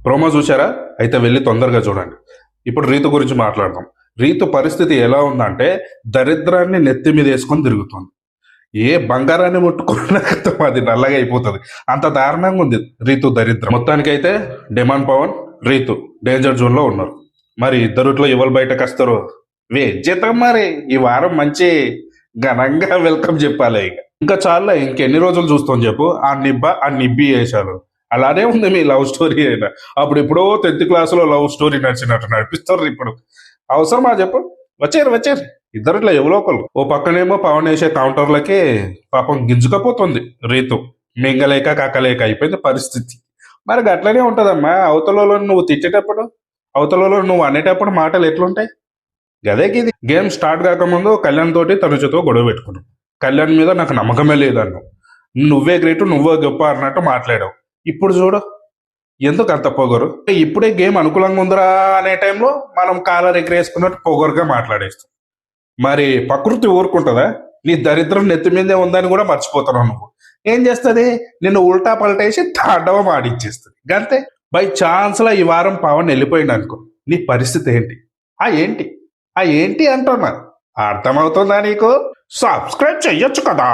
Promo చూసారా? అయితే వెళ్ళి తొందరగా చూడండి. ఇప్పుడు రీతు గురించి మాట్లాడదాం. రీతు పరిస్థితి ఎలా ఉందంటే దరిద్రాన్ని నెత్తి మీద వేసుకొని తిరుగుతుంది. ఏ బంగారాన్ని ముట్టుకున్నా క్రితం అది నల్లగా అయిపోతుంది. అంత దారుణంగా ఉంది రీతు దరిద్రం. మొత్తానికైతే demon Pawan, Ritu danger zone లో ఉన్నారు. మరి ఇద్దరుట్లో ఎవరు బయటకు వస్తారు? వేద్యతం మరి ఈ వారం మంచి ఘనంగా వెల్కమ్ చెప్పాలి. ఇంకా చాలా ఇంకెన్ని రోజులు చూస్తాం చెప్పు. ఆ నిబ్బి వేసాలు అలానే ఉంది మీ లవ్ స్టోరీ అయినా. అప్పుడు ఎప్పుడో 10th క్లాసులో లవ్ స్టోరీ నడిచినట్టు నడిపిస్తారు ఇప్పుడు. అవసరమా చెప్పు? వచ్చారు ఇద్దరిట్లో ఎవరో ఒకరు. ఓ పక్కనేమో పవన్ వేసే కౌంటర్లకి పాపం గింజుకపోతుంది రీతు. మింగలేక కాకలేక అయిపోయింది పరిస్థితి. మరి అట్లనే ఉంటదమ్మా. అవతలలో నువ్వు తిట్టేటప్పుడు, అవతలలో నువ్వు అనేటప్పుడు మాటలు ఎట్లుంటాయి? గదే ఇది. గేమ్ స్టార్ట్ కాకముందు కళ్యాణ్ తోటి తనుజతో గొడవ పెట్టుకున్నావు. కళ్యాణ్ మీద నాకు నమ్మకమే లేదన్నావు. నువ్వే గ్రేట్, నువ్వే గొప్ప అన్నట్టు మాట్లాడావు. ఇప్పుడు చూడు ఎందుకు అంత పొగరు. ఇప్పుడే గేమ్ అనుకూలంగా ఉందిరా అనే టైంలో మనం కాలర్ ఎగరేసుకున్నట్టు పొగరుగా మాట్లాడేస్తాం. మరి ప్రకృతి ఊరుకుంటుందా? నీ దరిద్రం నెత్తి మీదే ఉందని కూడా మర్చిపోతున్నావు నువ్వు. ఏం చేస్తుంది? నిన్ను ఉల్టా పల్టేసి తాండవం ఆడిచ్చేస్తుంది గంతే. బై ఛాన్స్ లా ఈ వారం పవన్ వెళ్ళిపోయింది అనుకో, నీ పరిస్థితి ఏంటి? ఏంటి అంటున్నా? అర్థమవుతుందా నీకు? సబ్స్క్రైబ్ చెయ్యొచ్చు కదా.